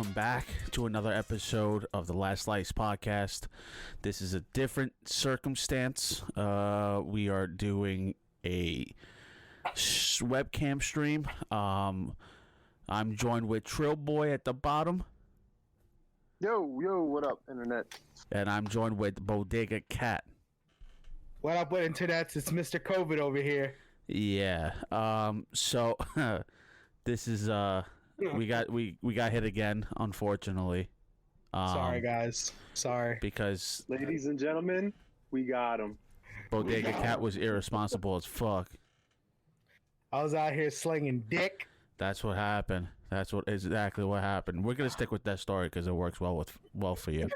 welcome back to another episode of the Last Slice podcast. This is a different circumstance. We are doing a webcam stream. I'm joined with Trill Boy at the bottom. Yo, what up, Internet? And I'm joined with Bodega Cat. What up with Internet? It's Mr. COVID over here. Yeah. So this is we got hit again, unfortunately. Sorry, guys. Sorry. Because Ladies and gentlemen, we got him. Bodega Cat was irresponsible as fuck. I was out here slinging dick. That's what happened. That's exactly what happened. We're gonna stick with that story because it works well for you.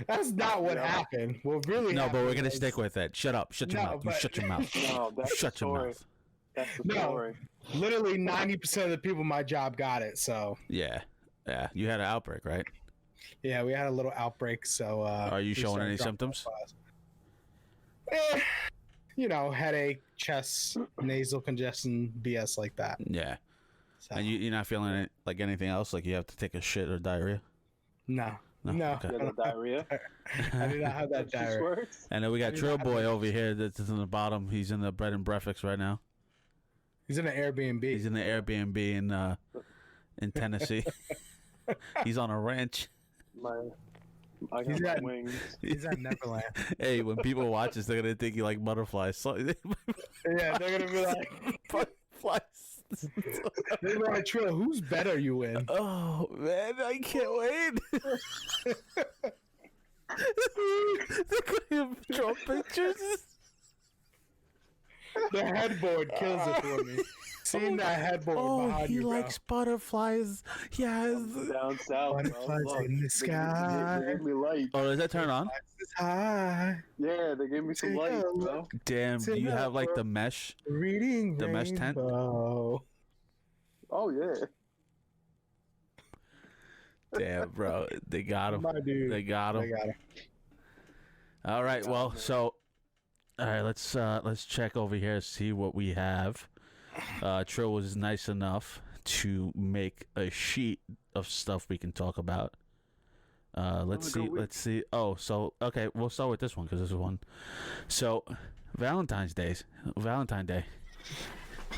That's not what happened. What really No, happened but we're gonna was- stick with it. Shut up. Shut your mouth. You shut your mouth. No, that's Shut the your story. mouth. That's the No, story. literally 90% of the people in my job got it. So Yeah. You had an outbreak, right? yeah, we had a little outbreak. So Are you we showing started any dropping symptoms? class. Headache, chest, nasal congestion, BS like that. Yeah. So, And you're not feeling it like anything else? Like you have to take a shit or diarrhea? no. Okay. You got the diarrhea. I do not have that Just diarrhea. works. And then we got Trill Boy over here that's in the bottom. He's in the bread and breakfast right now. He's in an Airbnb. He's in the Airbnb in Tennessee. He's on a ranch. I He's got got- my wings. He's at Neverland. Hey, when people watch this, they're gonna think you like butterflies. So, Yeah, they're gonna be like, butterflies. they're like, Trill, whose bed are you in? Oh man, I can't wait. They're gonna draw pictures. The headboard kills it for me. Seeing that headboard Oh, behind he you, bro. likes butterflies. Yes. Down south, bro. Butterflies Look, in the They sky. gave me light. Oh, does that turn on? It's high. Yeah, they gave me some light, bro. Damn. Do you have like the mesh? Reading The mesh tent? rainbow. Oh, yeah. Damn, bro. They got him. My dude. They got him. I got him. All right. Well, so all right. Let's check over here, see what we have. Trill was nice enough to make a sheet of stuff we can talk about. Let's see. Oh, so okay, we'll start with this one because this is one. So, Valentine's Day.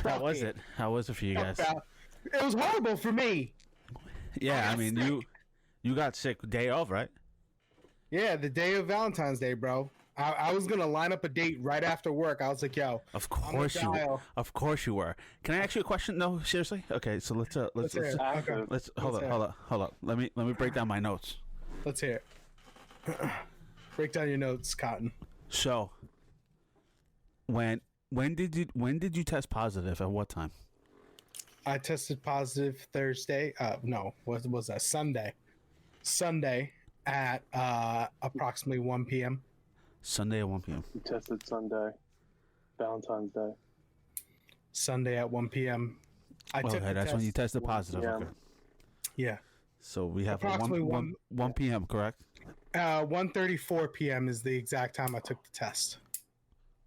How was it? How was it for you guys? It was horrible for me. Yeah, I mean you got sick day of, right? Yeah, the day of Valentine's Day, bro. I was gonna line up a date right after work. I was like, "Yo, Of course you. dial. Of course you were. Can I ask you a question? No, seriously. Okay, so let's hear it. After. let's hold Let's up. Let me break down my notes. let's hear it." Break down your notes, Cotton. So, when did you test positive? At what time? I tested positive Thursday. No, what was that? Sunday. Sunday at approximately 1 p.m. Sunday at 1 p.m. We tested Sunday. Valentine's Day. Sunday at 1 p.m. I took Okay, the that's test. when you tested positive. p.m. Okay. Yeah. So we have Approximately 1 p.m. Correct? 1:34 p.m. is the exact time I took the test.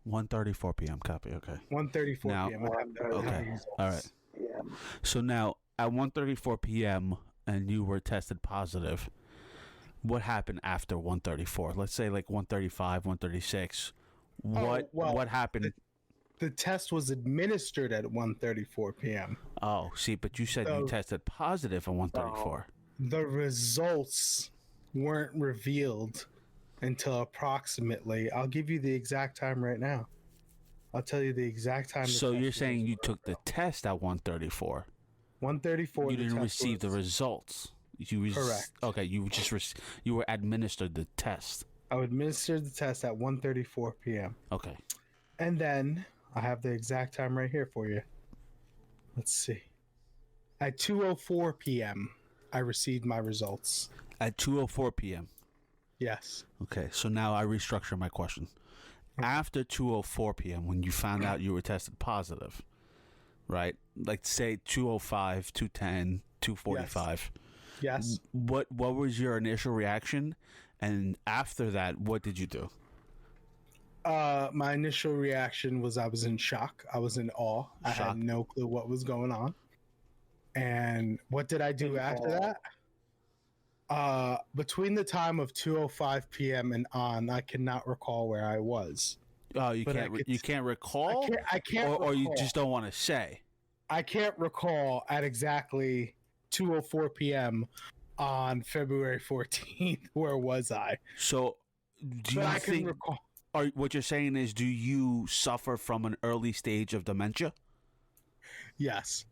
1:34 p.m. Copy. Okay. 1:34 Now- p.m. I have the Okay. results. All right. Yeah. So now at 1:34 p.m. and you were tested positive. What happened after 1:34? Let's say like 1:35, 1:36. well, What happened? The test was administered at 1:34 p.m. Oh, see, but you said you So- tested positive at 1:34. The results weren't revealed until approximately. I'll give you the exact time right now. I'll tell you the exact time. the So test you're saying was. you took the test at 1:34. 1:34. You the didn't test receive the was- results. Correct. Okay, you were administered the test. I administered the test at 1:34 p.m. Okay. And then I have the exact time right here for you. Let's see. At 2:04 p.m., I received my results. At 2:04 p.m. Yes. Okay, so now I restructure my question. After 2:04 p.m., when you found out you were tested positive, right? Like say 2:05, 2:10, 2:45. Yes. What was your initial reaction? And after that, what did you do? My initial reaction was I was in shock. I was in awe. I Shock. had no clue what was going on. And what did I do after that? Between the time of 2:05 p.m. and on, I cannot recall where I was. Oh, you But I can't. could- You can't recall, I can't or you recall. just don't want to say. I can't recall at exactly 2:04 p.m. on February 14th. Where was I? So, do But you I can think? recall. Or what you're saying is, do you suffer from an early stage of dementia? Yes.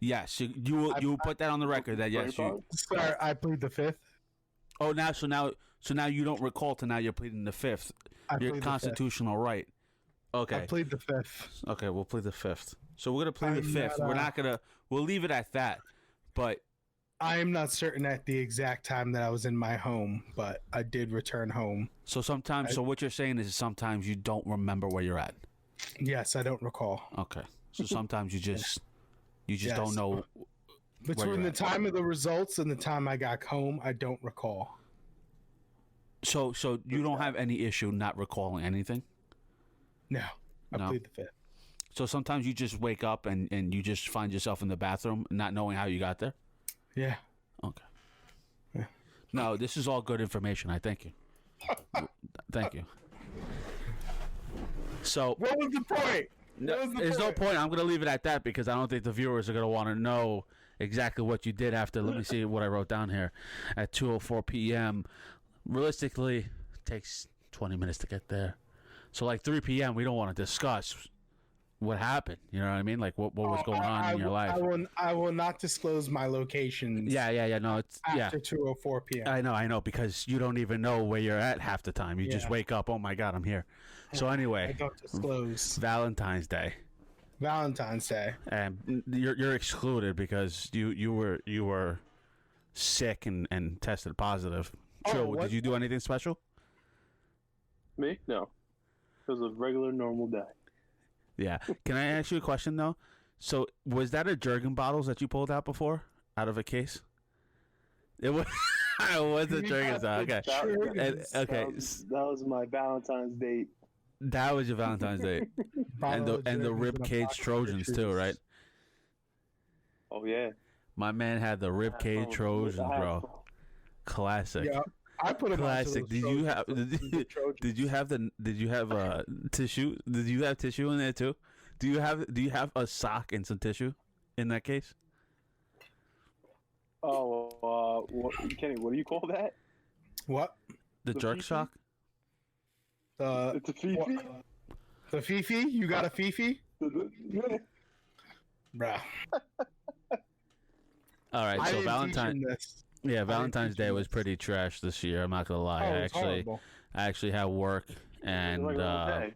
Yes, you will put that on the record that yes you. Sir, I plead the fifth. Oh, so now you don't recall to now you're pleading the fifth. I Your plead constitutional right. the fifth. I Okay. plead the fifth. Okay, we'll plead the fifth. So we're gonna plead the I'm fifth. not, We're not gonna. We'll leave it at that. But I am not certain at the exact time that I was in my home, but I did return home. so sometimes. So what you're saying is sometimes you don't remember where you're at. Yes, I don't recall. Okay. So sometimes you just Yes. don't know. Between you're the at. time of the results and the time I got home, I don't recall. So you don't have any issue not recalling anything. No, I No. plead the fifth. So sometimes you just wake up and you just find yourself in the bathroom not knowing how you got there. Yeah. Okay. Yeah. No, this is all good information. I thank you. Thank you. So What was the point? no, What was the there's no point? point. I'm going to leave it at that because I don't think the viewers are going to want to know exactly what you did after. Let me see what I wrote down here. At 2:04 p.m. Realistically, it takes 20 minutes to get there. So like 3 p.m. we don't want to discuss what happened. You know what I mean? Like what was going on in your life. I will not disclose my locations. Yeah. No, it's yeah. After 2:04 p.m. I know, because you don't even know where you're at half the time. You just Yeah. wake up, oh my God, I'm here. So I anyway, don't disclose. Valentine's Day, Valentine's Day. and you're excluded because you were sick and tested positive. Oh, True. what? Did you do anything special? Me? No. It was a regular, normal day. Yeah. Can I ask you a question though? So was that a Jergen bottles that you pulled out before out of a case? It was. It was a You Jergens. got Okay. the Jergens. Okay. That was my Valentine's date. That was your Valentine's Day. And the Jergens rib and a cage box of Trojans too, pictures. right? Oh, yeah. My man had the rib cage Trojans, bro. Classic. Yeah, I put them Classic. Did you have did you have tissue? Did you have tissue in there too? Do you have a sock and some tissue in that case? Oh, Kenny, what do you call that? What? The The jerk Fifi? sock? It's a Fifi? what? The Fifi? You got a Fifi? Yeah. Bruh. All right, I so didn't teach Valentine him this. yeah, Valentine's teach Day him was this. pretty trash this year. I'm not gonna lie. Oh, it's horrible. I actually had work and Regular day.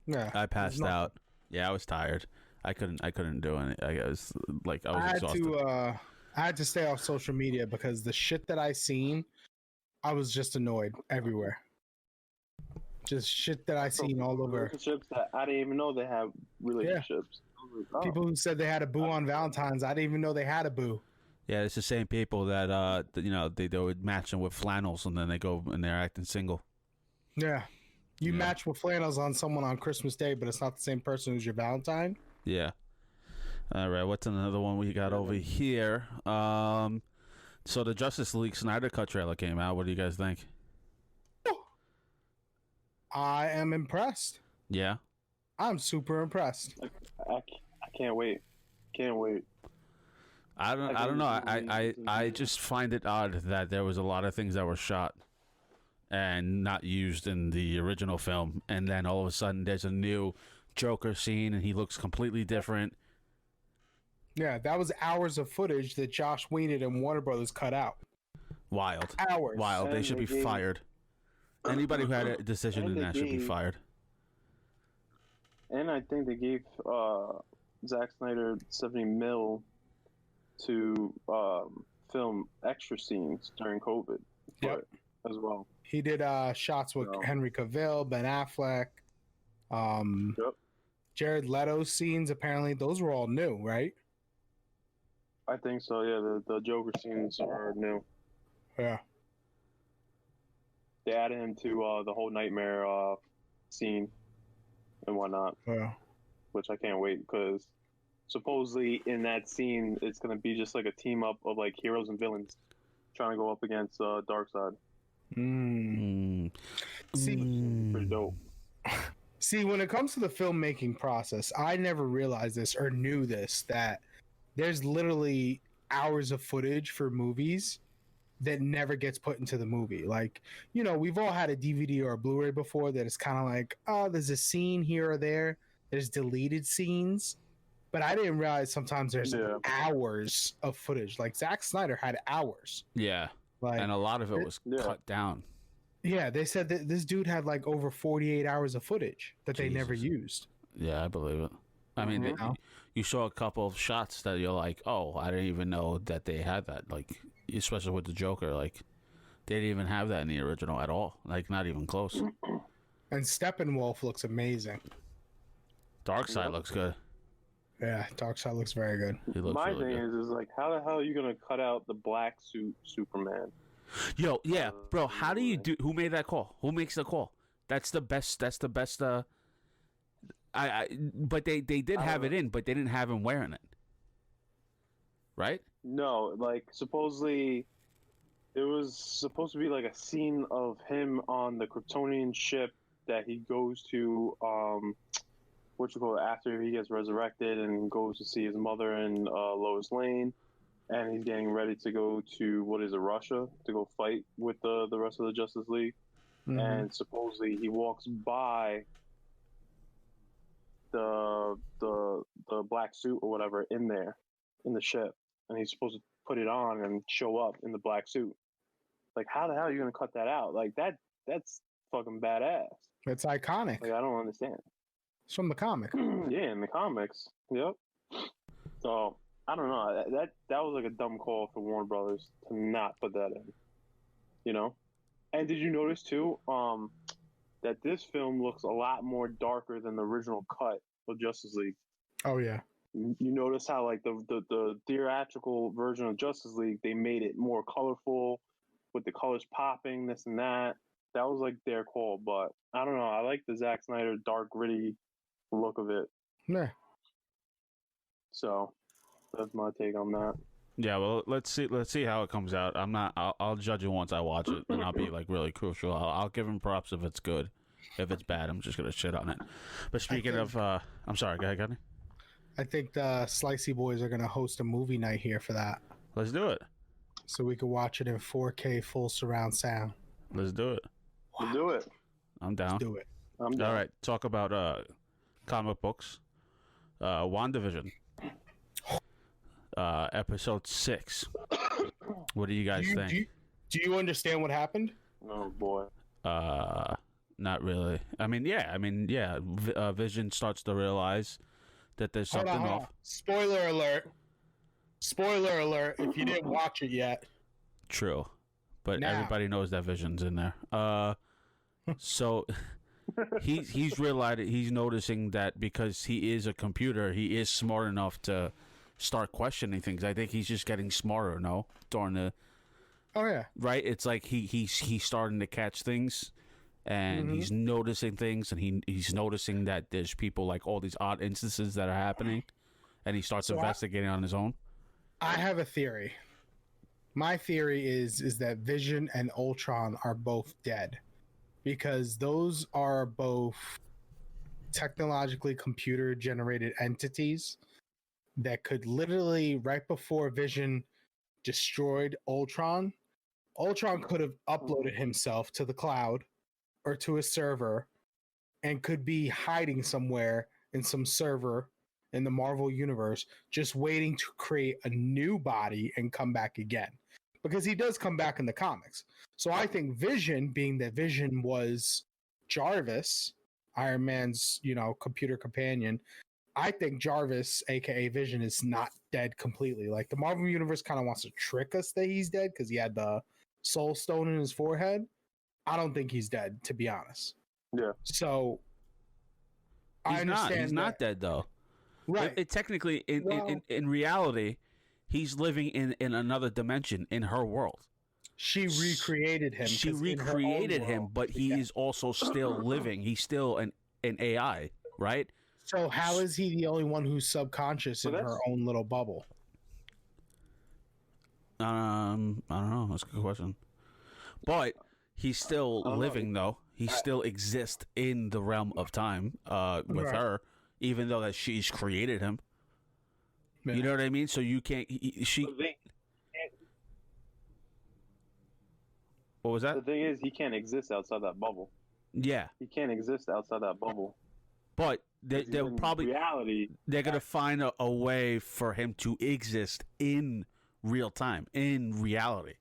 Yeah. I passed not- out. Yeah, I was tired. I couldn't do it. I was like I was I had exhausted. to I had to stay off social media because the shit that I seen, I was just annoyed everywhere. Just shit that I seen all over. Relationships that I didn't even know they have relationships. I was like, oh. People who said they had a boo on Valentine's, I didn't even know they had a boo. Yeah, it's the same people that they would match them with flannels and then they go and they're acting single. Yeah. You Yeah. match with flannels on someone on Christmas Day, but it's not the same person who's your Valentine. Yeah. All right. What's another one we got over here? So the Justice League Snyder Cut trailer came out. What do you guys think? I am impressed. Yeah. I'm super impressed. I can't wait. Can't wait. I don't know. I just find it odd that there was a lot of things that were shot and not used in the original film, and then all of a sudden there's a new Joker scene and he looks completely different. Yeah, that was hours of footage that Josh Whedon and Warner Brothers cut out. Wild. Hours. Wild. They And should be they gave- fired. Anybody who had a decision in And they that should be gave- fired. And I think they gave Zack Snyder 70 mil to film extra scenes during COVID. Yep. As well. He did shots with No. Henry Cavill, Ben Affleck, Yep. Jared Leto scenes. Apparently, those were all new, right? I think so. Yeah, the Joker scenes are new. Yeah. They added him to the whole nightmare scene and whatnot, Yeah. which I can't wait because supposedly in that scene it's gonna be just like a team up of like heroes and villains. trying to go up against Darkseid. See, Pretty dope. See, when it comes to the filmmaking process, I never realized this or knew this, that there's literally hours of footage for movies that never gets put into the movie. Like, you know, we've all had a DVD or a Blu-ray before that is kind of like, oh, there's a scene here or there. There's deleted scenes. But I didn't realize sometimes there's hours of footage. Like, Zack Snyder had hours. Yeah. Like, And a lot of it was cut down. Yeah, they said that this dude had like over 48 hours of footage that they never used. Yeah, I believe it. I mean, you saw a couple of shots that you're like, oh, I didn't even know that they had that. Like, especially with the Joker, like, they didn't even have that in the original at all. Like, not even close. And Steppenwolf looks amazing. Darkseid looks good. Yeah, Darkseid looks very good. He looks My really thing good. is like, how the hell are you gonna cut out the black suit Superman? Yo, yeah, bro. How do you do? Who made that call? Who makes the call? That's the best. That's the best. But they did have it in, but they didn't have him wearing it, right? No, like supposedly, it was supposed to be like a scene of him on the Kryptonian ship that he goes to. What you call it, after he gets resurrected and goes to see his mother in Lois Lane. And he's getting ready to go to, what is it, Russia, to go fight with the rest of the Justice League. Mm-hmm. And supposedly he walks by the black suit or whatever in there, in the ship. And he's supposed to put it on and show up in the black suit. Like, how the hell are you going to cut that out? Like, that's fucking badass. It's iconic. Like, I don't understand. It's from the comic. Yeah, in the comics. Yep. So... I don't know. That was like a dumb call for Warner Brothers to not put that in. You know? And did you notice too, that this film looks a lot more darker than the original cut of Justice League? Oh yeah. You notice how like the theatrical version of Justice League, they made it more colorful with the colors popping, this and that. That was like their call, but I don't know. I like the Zack Snyder dark, gritty look of it. Yeah. So that's my take on that. Yeah, well, let's see how it comes out. I'll judge it once I watch it, and I'll be like really crucial. I'll give him props if it's good. If it's bad, I'm just gonna shit on it. But speaking of, I'm sorry, go ahead, Gunny. I think the Slicey Boys are gonna host a movie night here for that, Let's do it. so we can watch it in 4K full surround sound. Let's do it. We'll do it. I'm down. Let's do it. I'm down. All right, talk about comic books. WandaVision. Episode 6. What do you guys think? Do you understand what happened? Oh boy. Not really. I mean, yeah. Vision starts to realize that there's something off. Spoiler alert. Spoiler alert if you didn't watch it yet. True. But Now. everybody knows that Vision's in there. So he's realized, he's noticing that because he is a computer, he is smart enough to start questioning things. I think he's just getting smarter, no? During the Oh yeah. right? It's like he's starting to catch things, and he's noticing things, and he's noticing that there's people, like all these odd instances that are happening, and he starts investigating on his own. I have a theory. My theory is that Vision and Ultron are both dead, because those are both technologically computer generated entities that could literally, right before Vision destroyed Ultron could have uploaded himself to the cloud or to a server and could be hiding somewhere in some server in the Marvel universe, just waiting to create a new body and come back again. Because he does come back in the comics. So I think Vision, being that Vision was Jarvis, Iron Man's, computer companion, I think Jarvis, aka Vision, is not dead completely. Like, the Marvel universe kind of wants to trick us that he's dead because he had the Soul Stone in his forehead. I don't think he's dead, to be honest. Yeah. So I understand He's not dead though. Right. It technically, in reality, he's living in another dimension in her world. She recreated him. She recreated him, but he is also still living. He's still an AI, right? So how is he the only one who's subconscious in her own little bubble? I don't know. That's a good question. But he's still living, though. He still exists in the realm of time with Right. her, even though that she's created him. Yeah. You know what I mean? So you can't. She. What was The that? thing is, he can't exist outside that bubble. Yeah, He can't exist outside that bubble. but 'Cause they'll in probably reality. they're gonna find a way for him to exist in real time, in reality.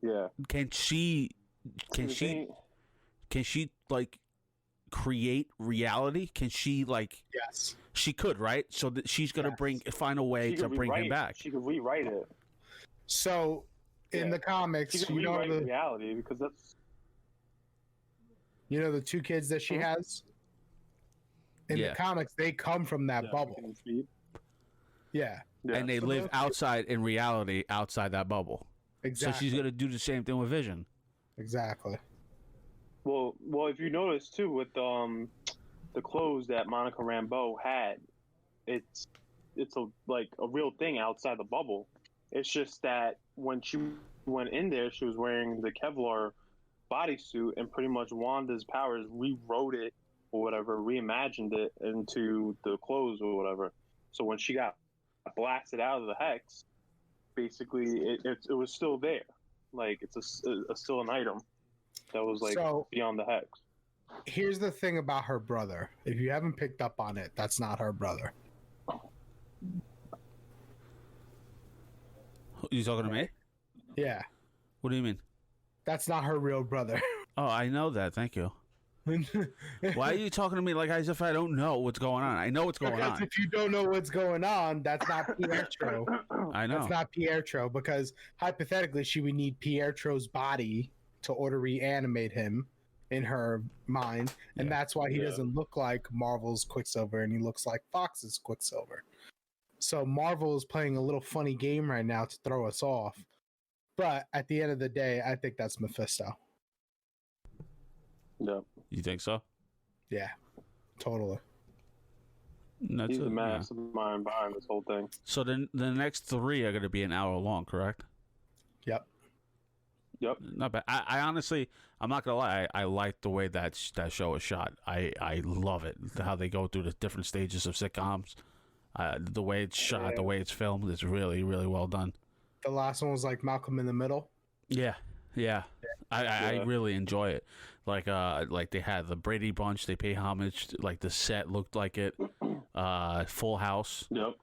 Yeah. Can she? Can The she? thing- Can she like create reality? Can she like? Yes. She could, right? So that she's gonna Yes. find a way she to could bring him rewrite- back. She could rewrite it. So in Yeah. the comics, She could you know rewrite the reality because that's. two kids that she Mhm. has. In Yeah. the comics, they come from that Yeah, bubble. Wicked Speed. Yeah, Yeah. And they So live those- outside in reality, outside that bubble. exactly. So she's gonna do the same thing with Vision. Exactly. Well, if you notice too, with the clothes that Monica Rambeau had, it's a real thing outside the bubble. It's just that when she went in there, she was wearing the Kevlar bodysuit, and pretty much Wanda's powers rewrote it or whatever, reimagined it into the clothes or whatever. So when she got blasted out of the hex, basically it was still there. Like it's a still an item that was like So beyond the hex. here's the thing about her brother. If you haven't picked up on it, that's not her brother. You talking to me? Yeah, What do you mean? that's not her real brother. Oh, I know that. Thank you. Why are you talking to me like as if I don't know what's going on? I know what's going Because on. if you don't know what's going on, that's not Pietro. I know. That's not Pietro, because hypothetically, she would need Pietro's body to order reanimate him in her mind, and Yeah. that's why he Yeah. doesn't look like Marvel's Quicksilver, and he looks like Fox's Quicksilver. So Marvel is playing a little funny game right now to throw us off. But at the end of the day, I think that's Mephisto. Yeah, You think so? Yeah, totally. That's he's it, the yeah. mastermind behind this whole thing. So then the next 3 are going to be an hour long, correct? Yep. Yep. Not bad. I honestly, I'm not gonna lie. I like the way that show is shot. I love it. How they go through the different stages of sitcoms. The way it's shot, Yeah. the way it's filmed, it's really, really well done. The last one was like Malcolm in the Middle. Yeah. I Yeah. really enjoy it. Like they had the Brady Bunch. They pay homage. Like the set looked like it. Full House. Yep.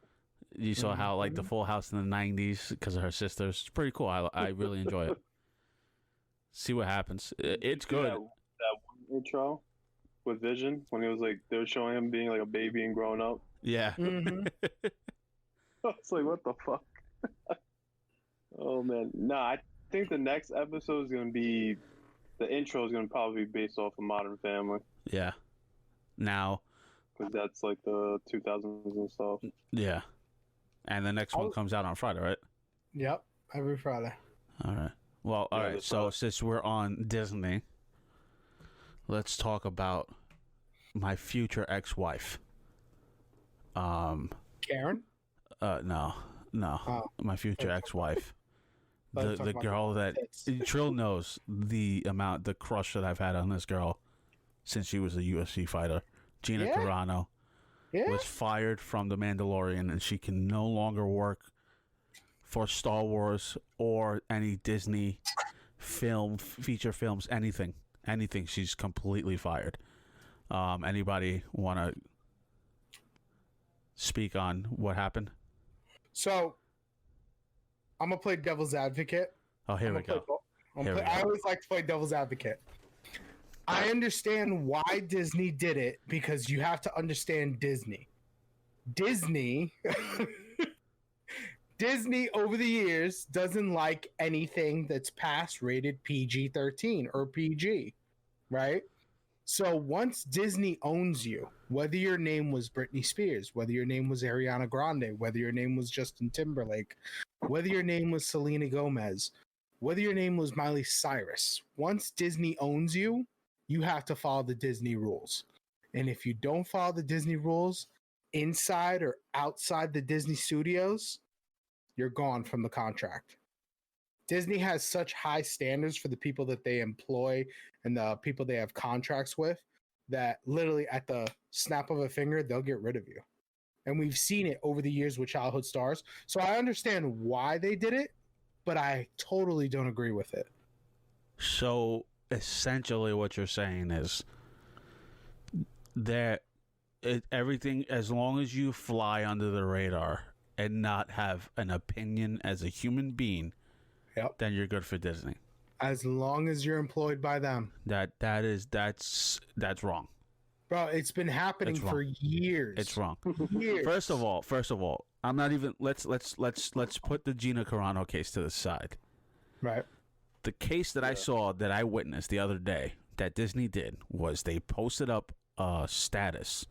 You saw how like the Full House in the '90s because of her sisters. It's pretty cool. I really enjoy it. See what happens. It's good. That one intro with Vision when he was like they were showing him being like a baby and growing up. Yeah. Mm-hmm. I was like, what the fuck? Oh man, I think the next episode is gonna be the intro is gonna probably be based off of Modern Family Yeah. Now. because that's like the 2000s and stuff. Yeah. And the next one comes out on Friday, right? Yep, every Friday. All right. Well, all Yeah, right. that's So right. since we're on Disney, let's talk about my future ex-wife. Karen? No. Oh. My future ex-wife. Let's the talk about girl that tits. Trill knows the crush that I've had on this girl since she was a UFC fighter. Gina Yeah? Carano Yeah. was fired from The Mandalorian, and she can no longer work for Star Wars or any Disney feature films, anything. She's completely fired. Anybody want to speak on what happened? So, I'm gonna play devil's advocate. Oh, here we go. Here we go. I always like to play devil's advocate. I understand why Disney did it because you have to understand Disney. Disney over the years doesn't like anything that's past rated PG-13 or PG, right? So once Disney owns you, whether your name was Britney Spears, whether your name was Ariana Grande, whether your name was Justin Timberlake, whether your name was Selena Gomez, whether your name was Miley Cyrus, once Disney owns you, you have to follow the Disney rules. And if you don't follow the Disney rules inside or outside the Disney studios, you're gone from the contract. Disney has such high standards for the people that they employ and the people they have contracts with that literally at the snap of a finger, they'll get rid of you. And we've seen it over the years with childhood stars. So I understand why they did it, but I totally don't agree with it. So essentially what you're saying is that everything, as long as you fly under the radar and not have an opinion as a human being, then you're good for Disney. As long as you're employed by them. That's wrong. Bro, it's been happening for years. It's wrong. Years. First of all, I'm not even let's put the Gina Carano case to the side. Right. The case that I saw, that I witnessed the other day, that Disney did, was they posted up a status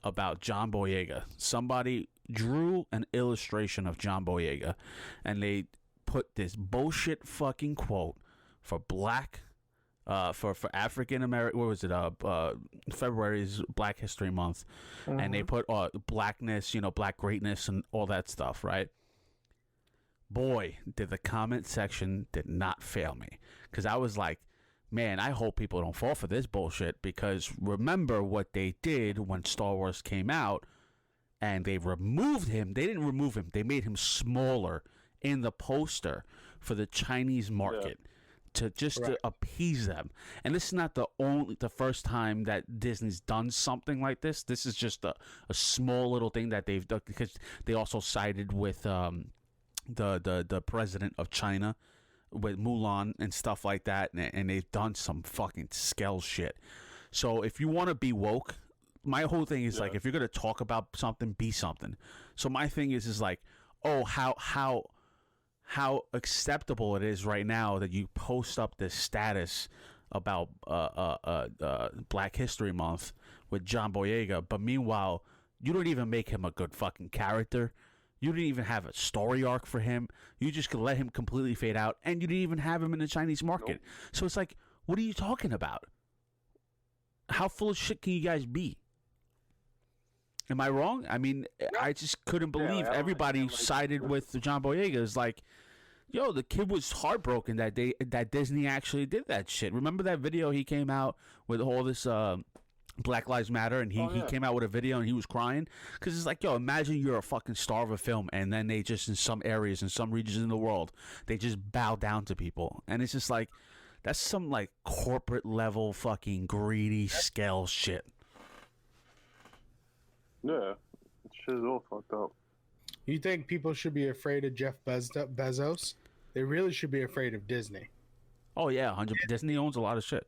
about John Boyega. Somebody drew an illustration of John Boyega, and they put this bullshit fucking quote for black, for African American. What was it? February's Black History Month, and they put blackness, black greatness, and all that stuff, right? Boy, did the comment section did not fail me, because I was like, man, I hope people don't fall for this bullshit, because remember what they did when Star Wars came out, and they removed him. They didn't remove him. They made him smaller in the poster for the Chinese market to appease them. And this is not the first time that Disney's done something like this. This is just a small little thing that they've done, because they also sided with the president of China with Mulan and stuff like that, and they've done some fucking scale shit. So if you want to be woke, my whole thing is like, if you're gonna talk about something, be something. So my thing is like, oh, how acceptable it is right now that you post up this status about Black History Month with John Boyega, but meanwhile you don't even make him a good fucking character. You didn't even have a story arc for him. You just could let him completely fade out, and you didn't even have him in the Chinese market. Nope. So it's like, what are you talking about? How full of shit can you guys be? Am I wrong? I mean, I just couldn't believe everybody sided with John Boyega. It's like, yo, the kid was heartbroken that Disney actually did that shit. Remember that video he came out with all this Black Lives Matter, and he came out with a video and he was crying? Because it's like, yo, imagine you're a fucking star of a film, and then they just, in some areas, in some regions in the world, they just bow down to people. And it's just like, that's some like corporate level fucking greedy scale shit. Yeah, shit is all fucked up. You think people should be afraid of Jeff Bezos? They really should be afraid of Disney. Oh yeah, 100%. Disney owns a lot of shit.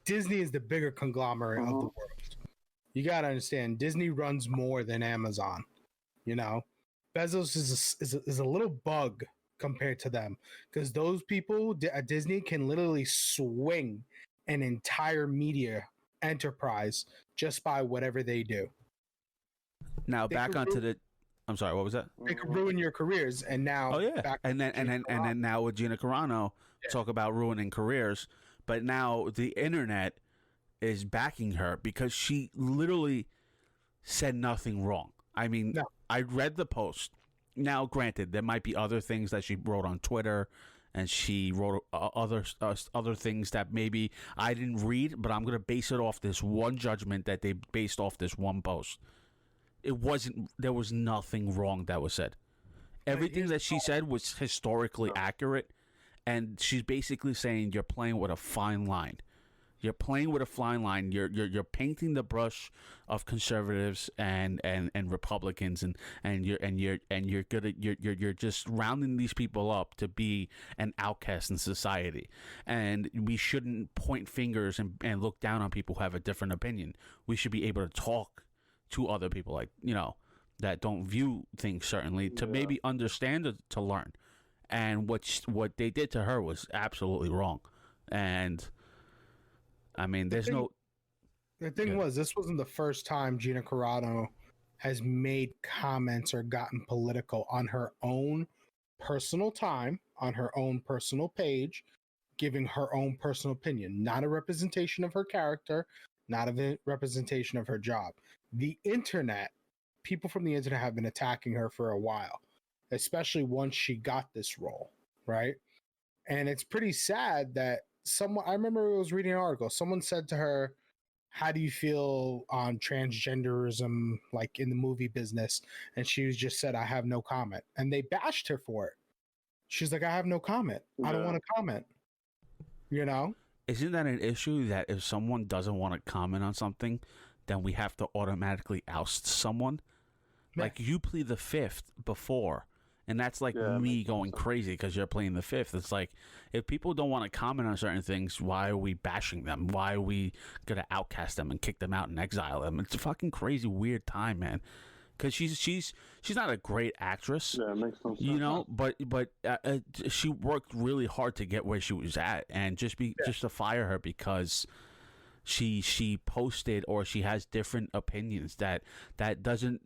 Disney is the bigger conglomerate of the world. You gotta understand, Disney runs more than Amazon. You know, Bezos is a little bug compared to them, because those people at Disney can literally swing an entire media enterprise just by whatever they do. Now back onto the. I'm sorry. What was that? They could ruin your careers, and now. Oh yeah. And then now with Gina Carano, talk about ruining careers. But now the internet is backing her because she literally said nothing wrong. I mean, I read the post. Now, granted, there might be other things that she wrote on Twitter, and she wrote other things that maybe I didn't read, but I'm going to base it off this one judgment that they based off this one post. There was nothing wrong that was said. Everything that she said was historically accurate, and she's basically saying you're playing with a fine line. You're playing with a fine line. You're painting the brush of conservatives and Republicans, and you're just rounding these people up to be an outcast in society. And we shouldn't point fingers and look down on people who have a different opinion. We should be able to talk to other people, like, that don't view things certainly, to maybe understand it, to learn. And what they did to her was absolutely wrong. And I mean, the thing was, this wasn't the first time Gina Carano has made comments or gotten political on her own personal time, on her own personal page, giving her own personal opinion, not a representation of her character, not a representation of her job. The internet, people from the internet have been attacking her for a while. especially once she got this role, right? And it's pretty sad that someone, I remember I was reading an article, someone said to her, how do you feel on transgenderism, like in the movie business? And she was just said, I have no comment. And they bashed her for it. She's like, I have no comment. I don't want to comment. You know? Isn't that an issue that if someone doesn't want to comment on something, then we have to automatically oust someone? Yeah. Like, you plead the fifth before, and that's like me going crazy because you're playing the fifth. It's like, if people don't want to comment on certain things, why are we bashing them? Why are we going to outcast them and kick them out and exile them? It's a fucking crazy, weird time, man. Because she's not a great actress, Yeah, it makes no sense. you know, but she worked really hard to get where she was at, and just to fire her because she posted or she has different opinions that doesn't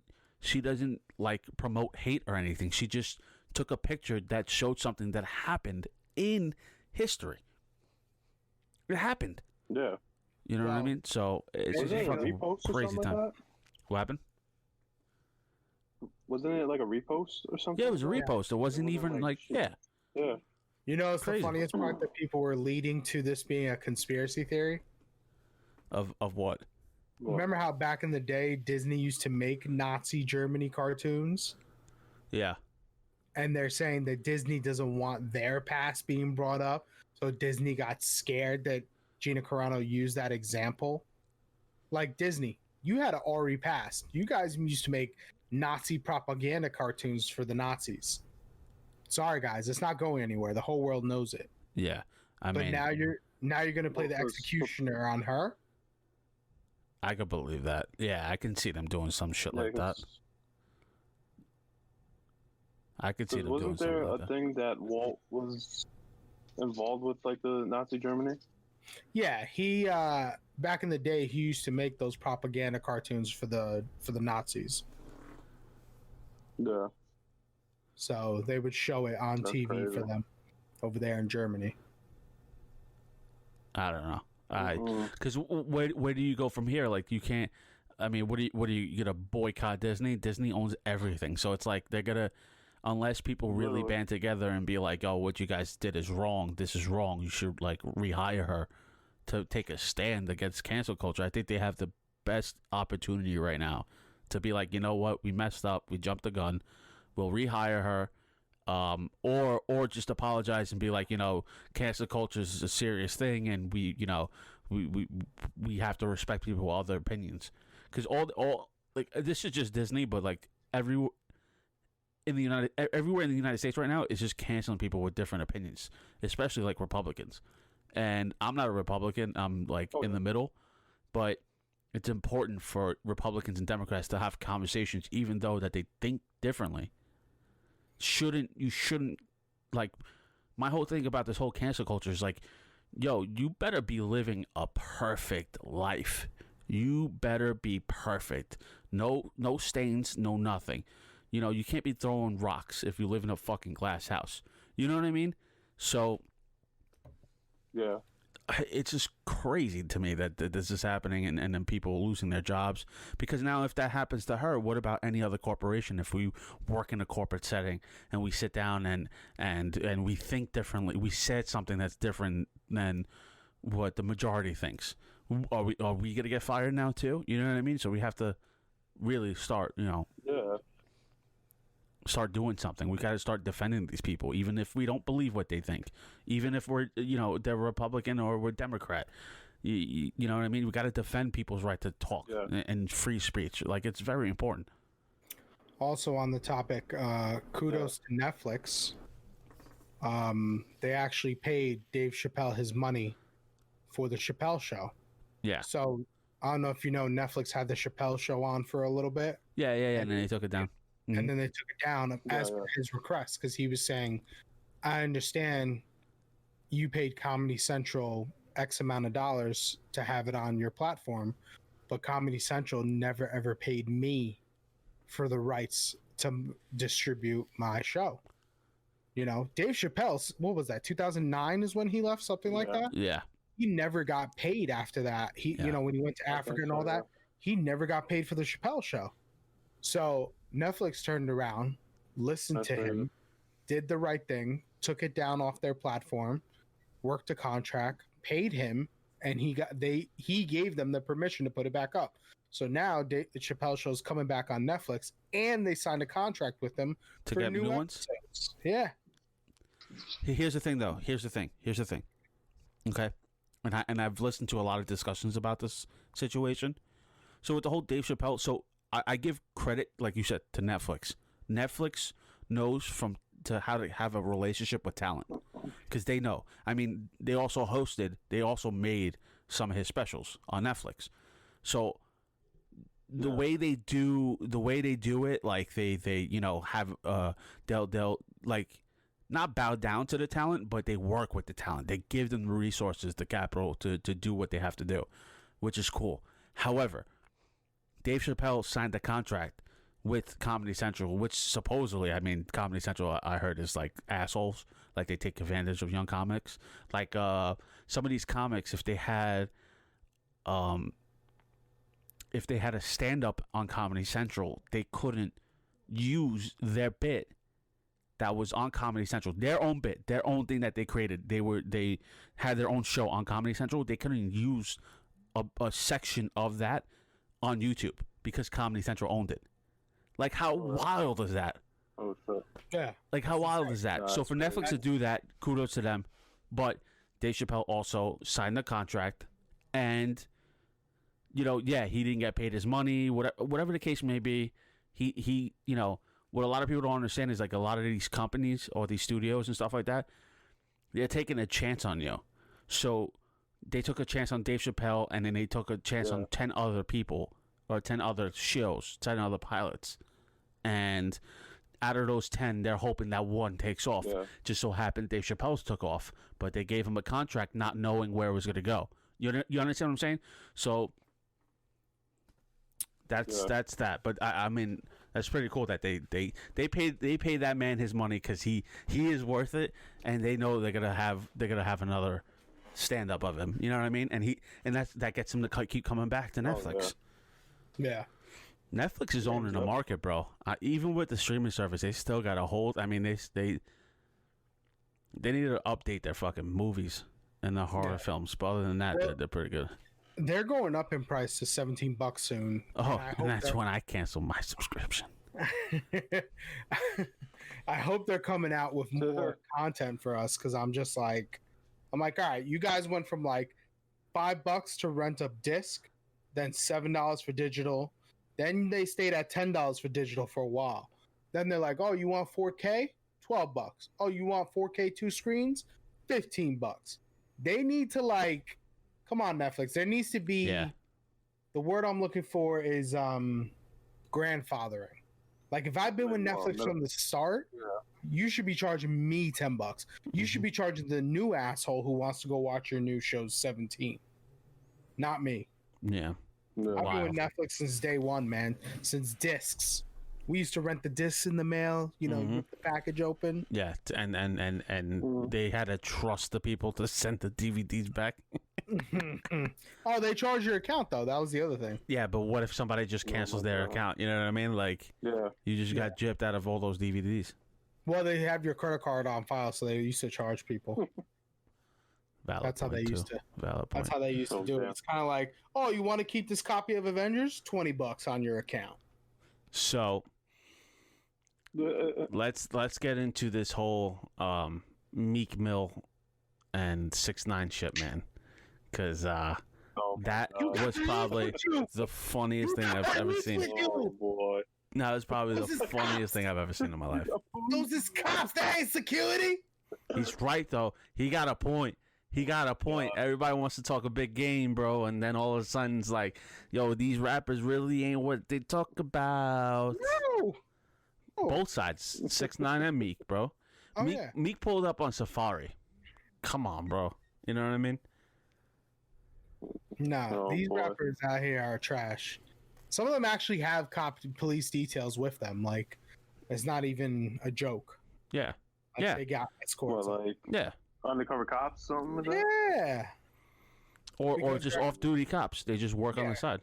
like promote hate or anything. She just took a picture that showed something that happened in history. It happened. Yeah. You know what I mean? So it's Wasn't just it a a fucking repost or crazy something time. like that? What happened? Wasn't it like a repost or something? Yeah, it was a repost. It wasn't It even wasn't like like- yeah. Yeah. You know, it's Crazy. the funniest part that people were leading to this being a conspiracy theory. Of what? Well, Remember how back in the day Disney used to make Nazi Germany cartoons? Yeah. And they're saying that Disney doesn't want their past being brought up. So Disney got scared that Gina Carano used that example. Like, Disney, you had an Ori past. You guys used to make Nazi propaganda cartoons for the Nazis. Sorry, guys, it's not going anywhere. The whole world knows it. Yeah. I But mean, now you're going to play the Well, executioner on her. I could believe that. Yeah, I can see them doing some shit like that. I could see them doing Wasn't something there like a that. thing that Walt was involved with, like the Nazi Germany? Yeah, he back in the day he used to make those propaganda cartoons for the Nazis. Yeah. So they would show it on That's TV for crazy. them over there in Germany. I don't know. Mm. Because where do you go from here? Like, you can't. I mean, what are you gonna boycott Disney? Disney owns everything, so it's like they're gonna, unless people really Literally. band together and be like, "Oh, what you guys did is wrong. This is wrong. You should like rehire her," to take a stand against cancel culture. I think they have the best opportunity right now to be like, you know what, we messed up. We jumped the gun. We'll rehire her. Or just apologize and be like, you know, cancel culture is a serious thing, and we have to respect people with other opinions, because all like, this is just Disney, but like everywhere in the United States right now is just canceling people with different opinions, especially like Republicans. And I'm not a Republican. I'm like in the middle, but it's important for Republicans and Democrats to have conversations, even though that they think differently. You shouldn't, like, my whole thing about this whole cancel culture is like, yo, you better be living a perfect life. You better be perfect. No stains, no nothing. You know, you can't be throwing rocks if you live in a fucking glass house. You know what I mean? So Yeah. it's just crazy to me that this is happening, and then people losing their jobs. Because now if that happens to her, what about any other corporation? If we work in a corporate setting and we sit down and we think differently, we said something that's different than what the majority thinks, are we going to get fired now too? You know what I mean? So we have to really start, Yeah. start doing something. We got to start defending these people, even if we don't believe what they think, even if we're, they're Republican or we're Democrat. You know what I mean? We got to defend people's right to talk and free speech. Like, it's very important. Also on the topic, kudos to Netflix. They actually paid Dave Chappelle his money for the Chappelle Show. Yeah. So I don't know if you know, Netflix had the Chappelle Show on for a little bit. Yeah. And then they took it down. And then they took it down as per his request, because he was saying, I understand you paid Comedy Central X amount of dollars to have it on your platform, but Comedy Central never ever paid me for the rights to distribute my show. Dave Chappelle, what was that, 2009 is when he left, something like that? Yeah. He never got paid after that. When he went to Africa and all that, he never got paid for the Chappelle Show. So Netflix turned around, listened That's to very him, did the right thing, took it down off their platform, worked a contract, paid him, and he gave them the permission to put it back up. So now the Chappelle Show's coming back on Netflix, and they signed a contract with them To for get new ones? episodes. Yeah. Here's the thing, though. Here's the thing. Okay, and I've listened to a lot of discussions about this situation. So with the whole Dave Chappelle, so I give credit, like you said, to Netflix. Netflix knows how to have a relationship with talent, because they know. I mean, they also made some of his specials on Netflix. So the way they do it, like they have they'll like not bow down to the talent, but they work with the talent. They give them the resources, the capital to do what they have to do, which is cool. However, Dave Chappelle signed a contract with Comedy Central, which supposedly, I mean, Comedy Central, I heard, is like assholes. Like, they take advantage of young comics. Like, some of these comics, if they had a stand-up on Comedy Central, they couldn't use their bit that was on Comedy Central, their own bit, their own thing that they created. They had their own show on Comedy Central. They couldn't use a section of that on YouTube because Comedy Central owned it. Like, how wild is that? Oh shit. Yeah. Like, how wild is that? So for Netflix to do that, kudos to them. But Dave Chappelle also signed the contract, and he didn't get paid his money. Whatever the case may be, he what a lot of people don't understand is, like, a lot of these companies or these studios and stuff like that, they're taking a chance on you. So they took a chance on Dave Chappelle, and then they took a chance on 10 other people, or 10 other shows, 10 other pilots. And out of those 10, they're hoping that one takes off. Yeah. Just so happened Dave Chappelle's took off, but they gave him a contract not knowing where it was going to go. You understand what I'm saying? So that's that. But I mean, that's pretty cool that they paid that man his money, because he is worth it, and they know they're gonna have another stand up of him. You know what I mean? And that gets him to keep coming back to Netflix. Yeah. Netflix is owning the market, bro. Even with the streaming service, they still got a hold. I mean, they need to update their fucking movies and the horror films. But other than that, they're pretty good. They're going up in price to $17 soon. Oh, and that's when I cancel my subscription. I hope they're coming out with more content for us, because I'm like, all right, you guys went from like $5 to rent a disc, then $7 for digital. Then they stayed at $10 for digital for a while. Then they're like, oh, you want 4K? $12. Oh, you want 4K 2 screens? $15. They need to, like, come on, Netflix. There needs to be, the word I'm looking for is grandfathering. Like, if I've been with Netflix from the start, you should be charging me $10. You should be charging the new asshole who wants to go watch your new show $17. Not me. Yeah. No. I've been with Netflix since day one, man. Since discs. We used to rent the discs in the mail, with the package open. Yeah, and they had to trust the people to send the DVDs back. Oh, they charge your account, though. That was the other thing. Yeah, but what if somebody just cancels their account? You know what I mean? Like, you just got gypped out of all those DVDs. Well, they have your credit card on file, so they used to charge people. That's how they used to. That's how they used to do it. It's kind of like, oh, you want to keep this copy of Avengers? $20 on your account. So let's get into this whole Meek Mill and 6ix9ine shit, man, because that was probably the funniest thing I've ever seen. Oh boy! No, it's probably the funniest thing I've ever seen in my life. Those is cops. That ain't security. He's right though. He got a point. Everybody wants to talk a big game, bro, and then all of a sudden it's like, yo, these rappers really ain't what they talk about. No. Oh. Both sides, 6ix9ine and Meek, bro. Oh, yeah. Meek pulled up on Safari. Come on, bro. You know what I mean? Nah, these rappers out here are trash. Some of them actually have police details with them. Like, it's not even a joke. Yeah. Like, they got escorts. Yeah. Undercover cops, something like that? Yeah. Or just off-duty cops. They just work on the side.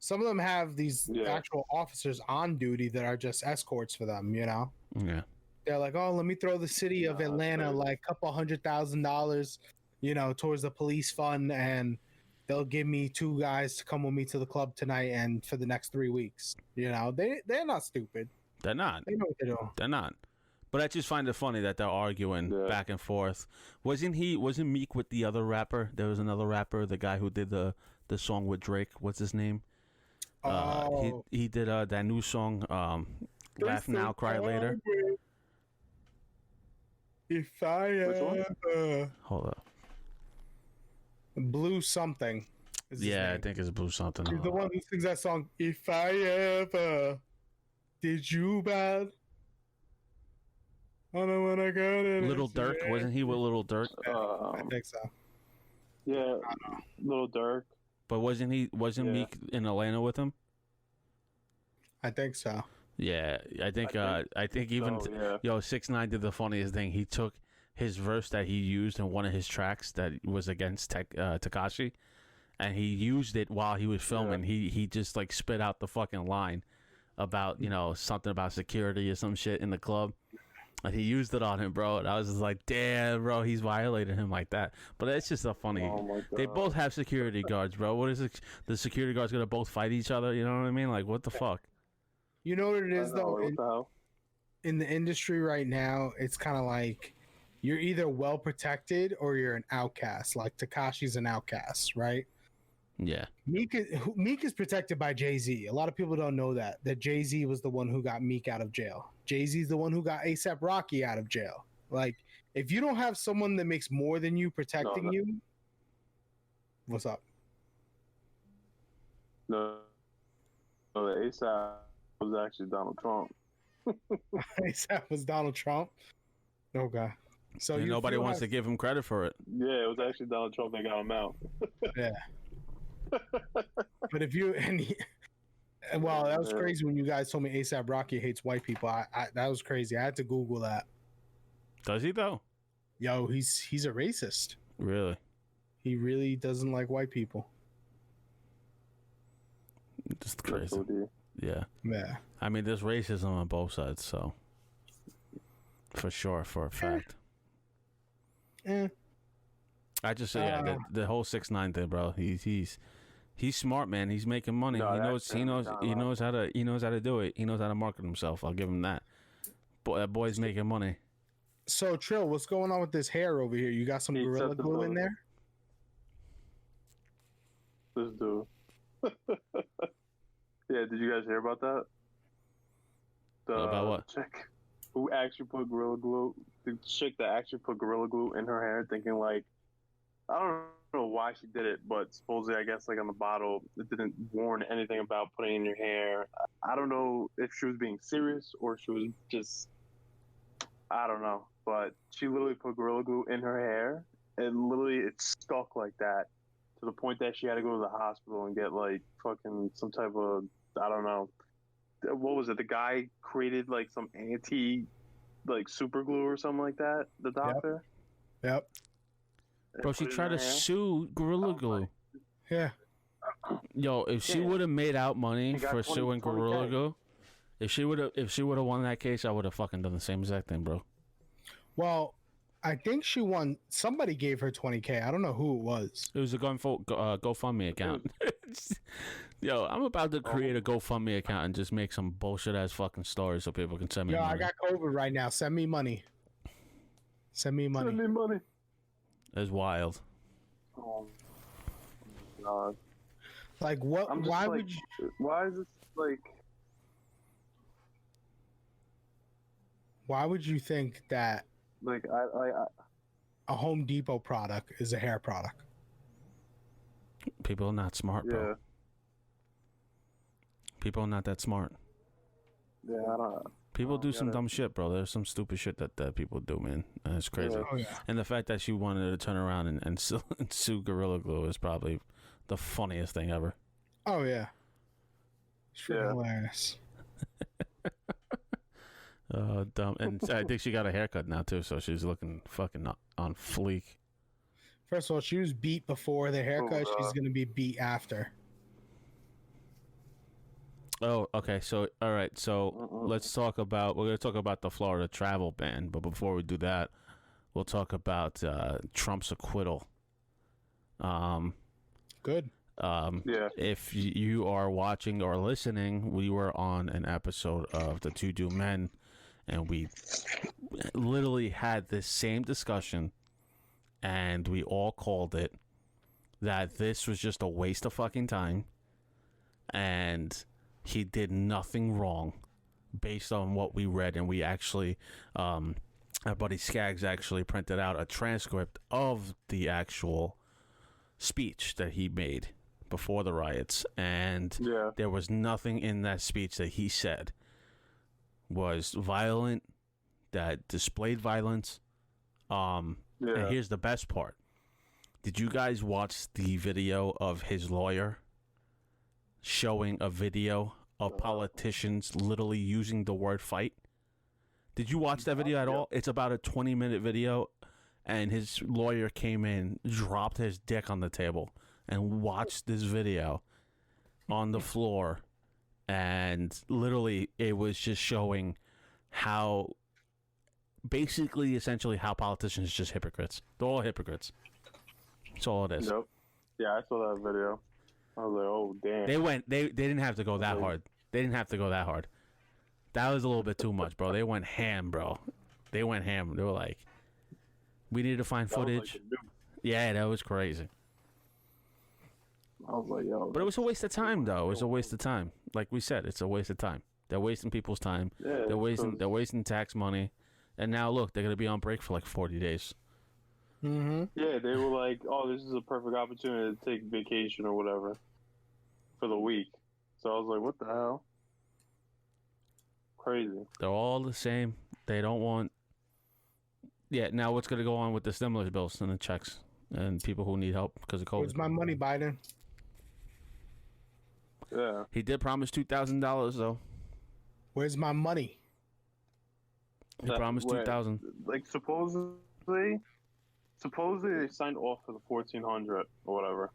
Some of them have these Yeah. actual officers on duty that are just escorts for them. Yeah. They're like, oh, let me throw the city of Nah, that's Atlanta crazy. like a couple $100,000, towards the police fund, and they'll give me 2 guys to come with me to the club tonight and for the next 3 weeks. They're not stupid. They're not. They know what they're doing. They're not. But I just find it funny that they're arguing Yeah. back and forth. Wasn't Meek with the other rapper? There was another rapper, the guy who did the song with Drake. What's his name? Oh, He did that new song, Laugh Now, Cry Later. If I Which one? ever Hold up. Blue something. is his Yeah, I name. think it's Blue something. He's the one who sings that song. If I ever did you bad, I don't wanna go to Little Dirk, wasn't he with Little Dirk? I think so. Yeah, Little Dirk. But wasn't Yeah. Meek in Atlanta with him? I think so. Yeah, I think even So, yeah. yo 6ix9ine did the funniest thing. He took his verse that he used in one of his tracks that was against Tekashi, and he used it while he was filming. He just like spit out the fucking line about something about security or some shit in the club. And he used it on him, bro. And I was just like, damn, bro, he's violating him like that. But it's just a funny. Oh my God. They both have security guards, bro. What is it? The security guards gonna both fight each other? You know what I mean? Like, what the fuck? You know what it is I know, though. what the hell? In the industry right now, it's kind of like you're either well protected or you're an outcast. Like Takashi's an outcast, right? Yeah. Meek is protected by Jay-Z. A lot of people don't know that Jay-Z was the one who got Meek out of jail. Jay-Z's the one who got ASAP Rocky out of jail. Like, if you don't have someone that makes more than you protecting you, what's up? No, the ASAP was actually Donald Trump. ASAP was Donald Trump. Okay. So And nobody wants to give him credit for it. Yeah, it was actually Donald Trump that got him out. Yeah. But if you well, that was Yeah. crazy when you guys told me ASAP Rocky hates white people. I that was crazy. I had to Google that. Does he though? Yo, he's a racist. Really? He really doesn't like white people. Just crazy. OD. Yeah. Yeah. I mean, there's racism on both sides, so for sure, for a fact. Eh. I just say, yeah, the whole 6ix9ine thing, bro. He's smart, man. He's making money. No, he that's knows how to do it. He knows how to market himself. I'll give him that. Boy, that boy's making money. So Trill, what's going on with this hair over here? You got some He Gorilla set the Glue in mood. there? This dude. Yeah, did you guys hear about that? About what? Chick who actually put Gorilla Glue, the chick that actually put Gorilla Glue in her hair, thinking like, I don't know why she did it, but supposedly, I guess, like on the bottle, it didn't warn anything about putting in your hair. I don't know if she was being serious or she was just, I don't know, but she literally put Gorilla Glue in her hair, and literally it stuck like that to the point that she had to go to the hospital and get like fucking some type of, I don't know, what was it? The guy created like some like super glue or something like that. The doctor. Yep. And Bro, she put it in tried her to hair. sue Gorilla Oh, Glue. Yeah. Yo, if she Yeah. would have made out money She got for 20 suing 20K. Gorilla Glue, if she would have won that case, I would have fucking done the same exact thing, bro. Well, I think she won. Somebody gave her 20K. I don't know who it was. It was a GoFundMe account. Yo, I'm about to create a GoFundMe account and just make some bullshit ass fucking stories so people can send me Yo, money. I got COVID right now. Send me money. Send me money. Send me money. It's wild. Oh my god. Like what? I'm just Why like, would you? why is this like? Why would you think that Like I a Home Depot product is a hair product? People are not smart, yeah, bro. People are not that smart. yeah, I don't. People do I some gotta- dumb shit, bro. There's some stupid shit that people do, man. And it's crazy. Yeah. Oh yeah. And the fact that she wanted to turn around and sue Gorilla Glue is probably the funniest thing ever. Oh yeah. It's freaking Yeah. hilarious. Dumb. And I think she got a haircut now too, so she's looking fucking on fleek. First of all, she was beat before the haircut. Oh, She's God. gonna be beat after. Oh, okay. So, all right. So let's talk about. We're gonna talk about the Florida travel ban, but before we do that, we'll talk about Trump's acquittal. Good. Yeah. If you are watching or listening, we were on an episode of The Two Doomed Men, and we literally had this same discussion, and we all called it that this was just a waste of fucking time, and he did nothing wrong based on what we read, and we actually, our buddy Skaggs actually printed out a transcript of the actual speech that he made before the riots, and Yeah. there was nothing in that speech that he said was violent, that displayed violence. And Yeah. here's the best part. Did you guys watch the video of his lawyer showing a video of politicians literally using the word fight? Did you watch that video at all? It's about a 20-minute video, and his lawyer came in, dropped his dick on the table, and watched this video on the floor, and literally it was just showing how, basically, essentially, how politicians are just hypocrites. They're all hypocrites. That's all it is. Yep. Yeah, I saw that video. I was like, oh damn. They didn't have to go that hard. They didn't have to go that hard. That was a little bit too much, bro. They went ham, bro. They went ham. They were like, we need to find That was like footage. the new- Yeah, that was crazy. I was like, yo. But it was a waste of time, though. It was a waste of time. Like we said, it's a waste of time. They're wasting people's time. Yeah, They're wasting tax money. And now look, they're gonna be on break for like 40 days. Mm-hmm. Yeah, they were like, oh, this is a perfect opportunity to take vacation or whatever for the week. So I was like, what the hell? Crazy. They're all the same. They don't want. Yeah. Now what's gonna go on with the stimulus bills and the checks and people who need help because of COVID? Where's my money, Biden? Yeah. He did promise $2,000 though. Where's my money? He That- promised wait, 2,000. Like supposedly they signed off for the 1,400 or whatever,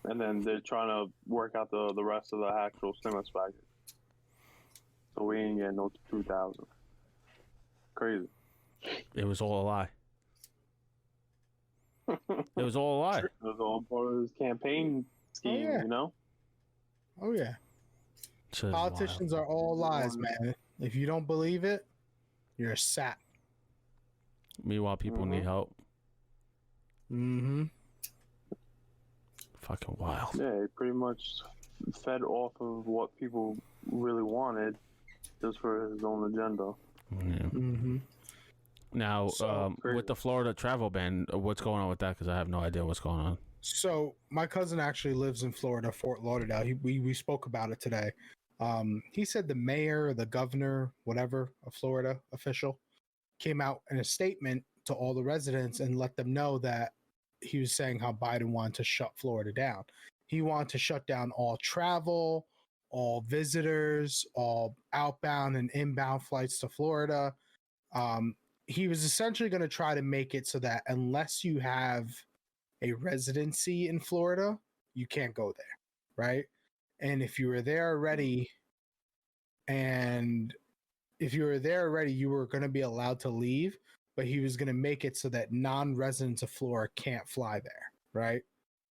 and then they're trying to work out the rest of the actual stimulus package. So we ain't getting no 2,000. Crazy. It was all a lie. It was all a lie. It was all part of his campaign scheme, yeah. you know? Oh yeah. Shit is Politicians are all lies, man. If you don't believe it, you're a sap. wild. Meanwhile, people need help. Mm-hmm. Fucking wild. Yeah, he pretty much fed off of what people really wanted just for his own agenda. Yeah. Mm-hmm. Now, So crazy. with the Florida travel ban, what's going on with that? Because I have no idea what's going on. So my cousin actually lives in Florida, Fort Lauderdale. We spoke about it today. He said the mayor, the governor, whatever, a Florida official, came out in a statement to all the residents and let them know that he was saying how Biden wanted to shut Florida down. He wanted to shut down all travel, all visitors, all outbound and inbound flights to Florida. He was essentially going to try to make it so that unless you have a residency in Florida, you can't go there, right? And if you were there already, you were going to be allowed to leave, but he was going to make it so that non-residents of Florida can't fly there, right?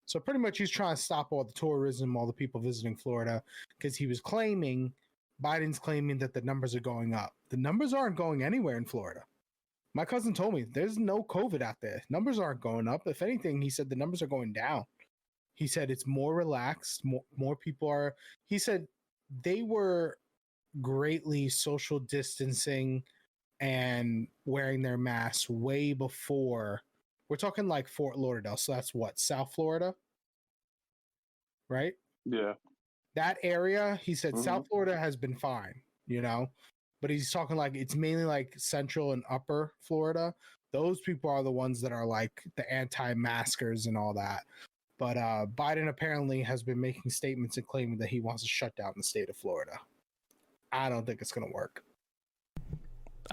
So pretty much he's trying to stop all the tourism, all the people visiting Florida, because Biden's claiming that the numbers are going up. The numbers aren't going anywhere in Florida. My cousin told me there's no COVID out there. Numbers aren't going up. If anything, he said the numbers are going down. He said it's more relaxed. More people are. He said they were greatly social distancing and wearing their masks way before. We're talking like Fort Lauderdale. So that's what, South Florida? Right? Yeah. That area, he said Mhm. South Florida has been fine, but he's talking like it's mainly like Central and Upper Florida. Those people are the ones that are like the anti-maskers and all that. But Biden apparently has been making statements and claiming that he wants to shut down the state of Florida. I don't think it's going to work.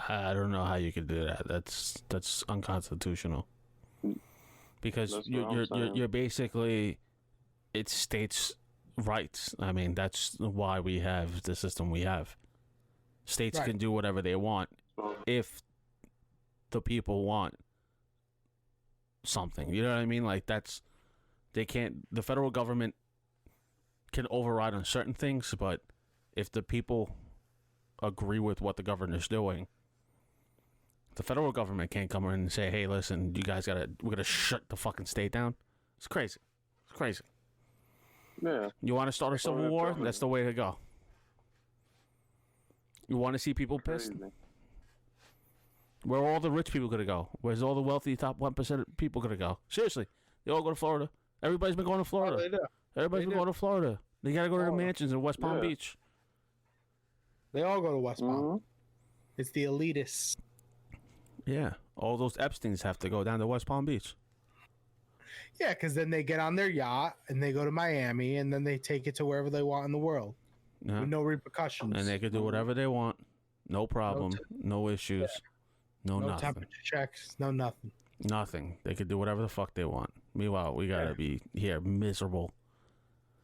I don't know how you could do that. That's unconstitutional. Because That's what I'm saying. you're basically, it states rights. I mean, that's why we have the system we have. States Right. can do whatever they want if the people want something. You know what I mean? Like they can't. The federal government can override on certain things, but if the people agree with what the governor's doing, the federal government can't come in and say, "Hey, listen, you guys we're gonna shut the fucking state down." It's crazy. It's crazy. Yeah. You want to start a civil war? That's the way to go. You want to see people pissed? Crazy. Where are all the rich people gonna go? Where's all the wealthy top 1% of people gonna go? Seriously, they all go to Florida. Everybody's been going to Florida. Oh, they do. Everybody's They been do. going to Florida. They gotta go to the Oh. mansions in West Palm Yeah. Beach. They all go to West Palm. Mhm. It's the elitists. Yeah, all those Epsteins have to go down to West Palm Beach. Yeah, because then they get on their yacht and they go to Miami and then they take it to wherever they want in the world Yeah. with no repercussions. And they could do whatever they want. No problem. No issues. No no nothing. temperature checks, no nothing. Nothing. They could do whatever the fuck they want. Meanwhile, we gotta be here miserable.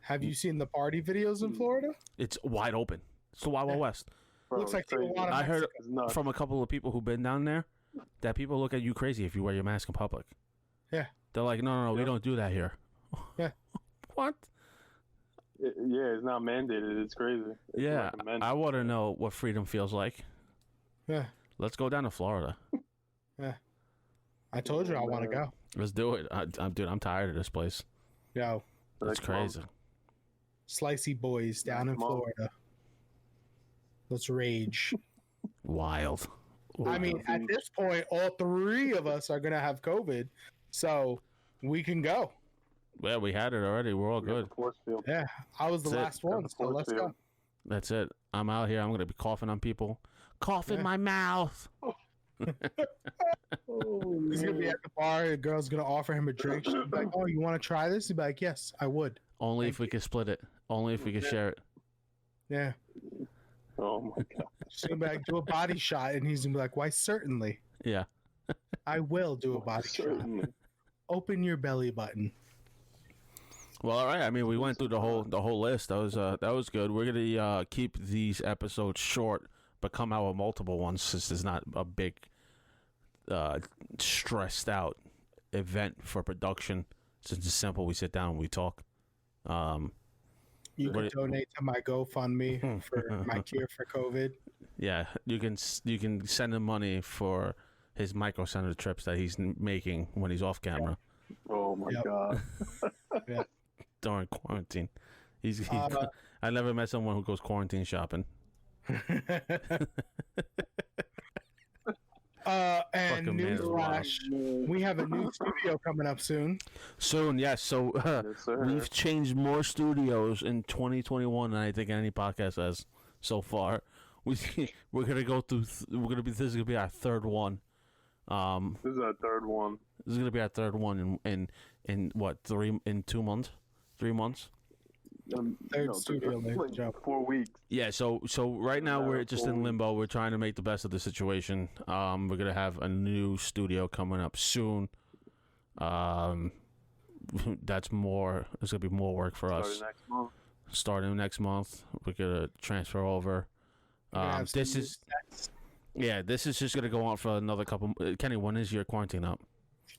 Have you seen the party videos in Florida? It's wide open. It's the Wild Wild West. Bro, Looks like crazy. Tijuana, I heard Mexico. It's nuts. from a couple of people who've been down there that people look at you crazy if you wear your mask in public. Yeah. They're like, no, we Yeah. don't do that here. Yeah. What? Yeah, it's not mandated. It's crazy. It's Yeah, recommended. I want to know what freedom feels like. Yeah, Let's go down to Florida. I told you I want to go. Let's do it. Dude, I'm tired of this place. Yo, It's Like, crazy. slicey boys down in Mom. Florida. Let's rage. Wild. I mean, at this point, all three of us are gonna have COVID, so we can go. Yeah, we had it already. We're all We got good. the force field. Yeah, I was the That's it. last one, so let's go. That's it. I'm out here. I'm going to be coughing on people. Cough in Yeah. my mouth. Oh, He's gonna be man. at the bar. The girl's gonna offer him a drink. She'll be like, "Oh, you want to try this?" He'd be like, "Yes, I would." Only if we could split it. Only if we could share it. Yeah. Oh my god. She's gonna be like, "Do a body shot," and he's gonna be like, "Why? Certainly, Yeah. I will do a body shot. Certainly. Open your belly button." Well, all right. I mean, we went through the whole list. That was good. We're gonna keep these episodes short, but come out with multiple ones since there's not a big, stressed out event for production. Since it's simple, we sit down and we talk. You What can it- donate to my GoFundMe for my cure for COVID. Yeah, you can send him money for his micro center trips that he's making when he's off camera Oh my Yep. god. during quarantine. He's Uh, I never met someone who goes quarantine shopping. And Fucking man is newsflash, we have a new studio coming up soon. Soon, yes. So Yes, sir. we've changed more studios in 2021 than I think any podcast has so far. We're gonna go through. This is gonna be our third one. This is our third one. This is gonna be our third one in what 3 months? 3 months. Third studio, ladies and like gentlemen. 4 weeks. Yeah, so right now Yeah, we're just in cool. limbo. We're trying to make the best of the situation. We're gonna have a new studio coming up soon. That's more. It's gonna be more work for us. Starting next month. Starting next month, we're gonna transfer over. We're gonna have This some is this is just gonna go on for another couple. Kenny, when is your quarantine up?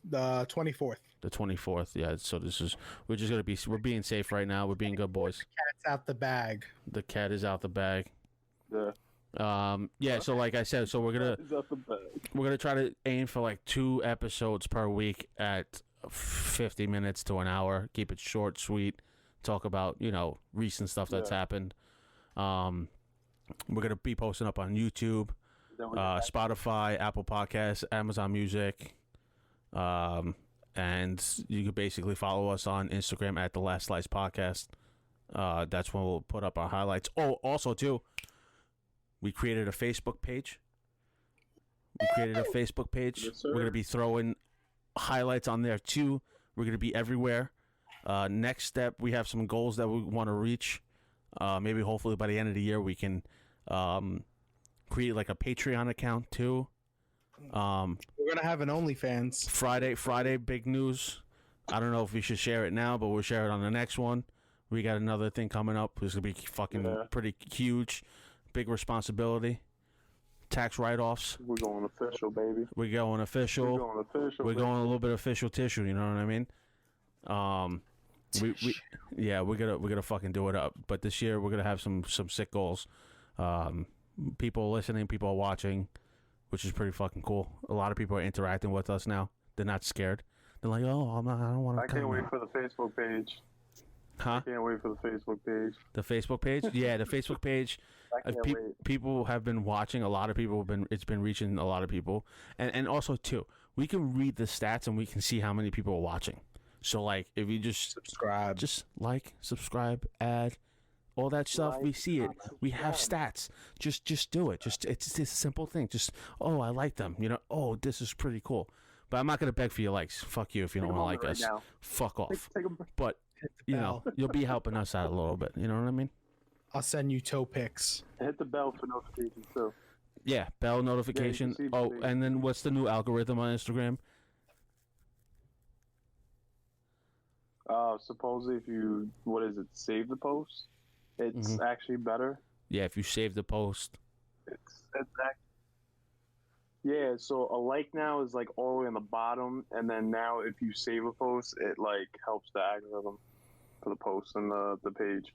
the 24th. The 24th. Yeah. So we're just gonna be. We're being safe right now. We're being good boys. Cat's out the bag. The cat is out the bag. Yeah. Yeah. So like I said, so we're gonna. It's out the bag. We're gonna try to aim for like 2 episodes per week at 50 minutes to an hour. Keep it short, sweet. Talk about recent stuff that's Yeah. happened. We're gonna be posting up on YouTube, Then we got Spotify, Apple Podcasts, Amazon Music, and you can basically follow us on Instagram at The Last Slice Podcast. That's when we'll put up our highlights. Oh, also too, we created a Facebook page. Yes, We're sir. going to be throwing highlights on there too. We're going to be everywhere. Next step, we have some goals that we want to reach. Maybe hopefully by the end of the year we can create like a Patreon account too. We're gonna have an OnlyFans. Friday, big news. I don't know if we should share it now, but we'll share it on the next one. We got another thing coming up. It's gonna be fucking pretty huge, big responsibility. Tax write-offs. We're going official, baby. We're going official. We're going a little bit official tissue. You know what I mean? We're gonna fucking do it up. But this year we're gonna have some sick goals. People listening, people watching, which is pretty fucking cool. A lot of people are interacting with us now. They're not scared. They're like, oh, I don't want to. I can't wait for the Facebook page. Huh? I can't wait for the Facebook page. The Facebook page? Yeah, the Facebook page. I can't wait. People have been watching. A lot of people have been. It's been reaching a lot of people, and also too, we can read the stats and we can see how many people are watching. So like, if you just subscribe, just like, subscribe, add, all that stuff, we see it. We have stats. Just do it. It's a simple thing. Just I like them. You know. Oh, this is pretty cool. But I'm not gonna beg for your likes. Fuck you if you don't want to like us. Now. Fuck off. Take but you know, you'll be helping us out a little bit. You know what I mean? I'll send you toe pics. Hit the bell for notifications too. Yeah, bell notification. Yeah, and then what's the new algorithm on Instagram? Supposedly if you save the post, it's actually better. Yeah, if you save the post. Yeah, so a like now is like all the way on the bottom, and then now if you save a post, it like helps the algorithm for the post and the page.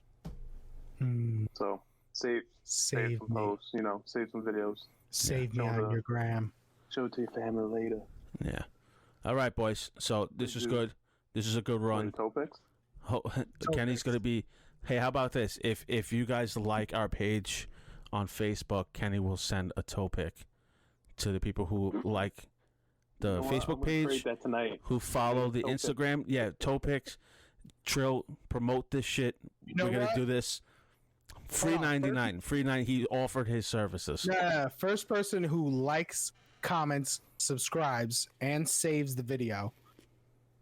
So save some posts, save some videos. Save me on your gram. Show it to your family later. Yeah. All right, boys. So this is good. This is a good run. Kenny's gonna be. Hey, how about this? If you guys like our page on Facebook, Kenny will send a toe pic to the people who like the Facebook page, who follow the Instagram. Yeah, toe pics. Trill, promote this shit. We're gonna do this. Free 99. Free 9. He offered his services. Yeah, first person who likes, comments, subscribes, and saves the video,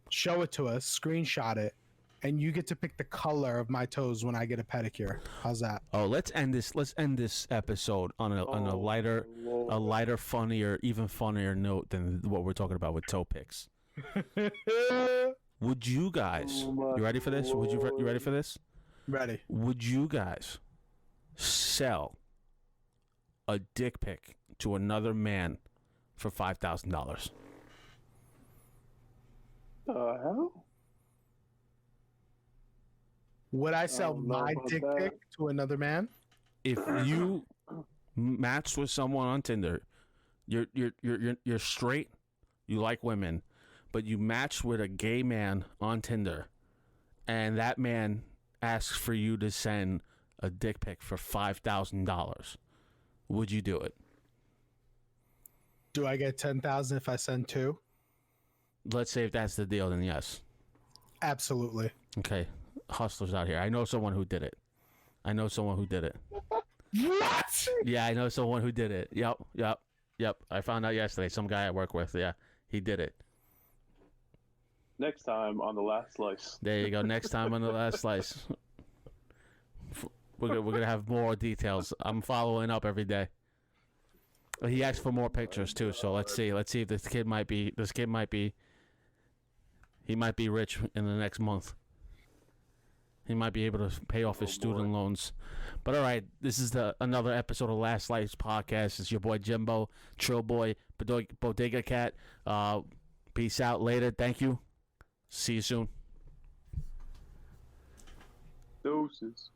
show it to us, screenshot it, and you get to pick the color of my toes when I get a pedicure. How's that? Oh, let's end this episode on a lighter, funnier, even funnier note than what we're talking about with toe pics. Would you guys? You ready for this? You ready for this? Ready. Would you guys sell a dick pic to another man for $5,000? The hell? Would I sell my dick pic to another man? If you matched with someone on Tinder, you're straight, you like women, but you matched with a gay man on Tinder, and that man asks for you to send a dick pic for $5,000, would you do it? Do I get 10,000 if I send 2? Let's say if that's the deal, then yes. Absolutely. Okay, hustlers out here. I know someone who did it. What? Yeah, I know someone who did it. Yep. I found out yesterday. Some guy I work with. Yeah, he did it. Next time on The Last Slice. There you go. Next time on The Last Slice. We're gonna have more details. I'm following up every day. He asked for more pictures too, so let's see if this kid might be he might be rich in the next month. He might be able to pay off his student loans. But all right, this is another episode of Last Slice Podcast. It's your boy Jimbo, Trill Boy, Bodega Cat. Peace out later. Thank you. See you soon. Doses.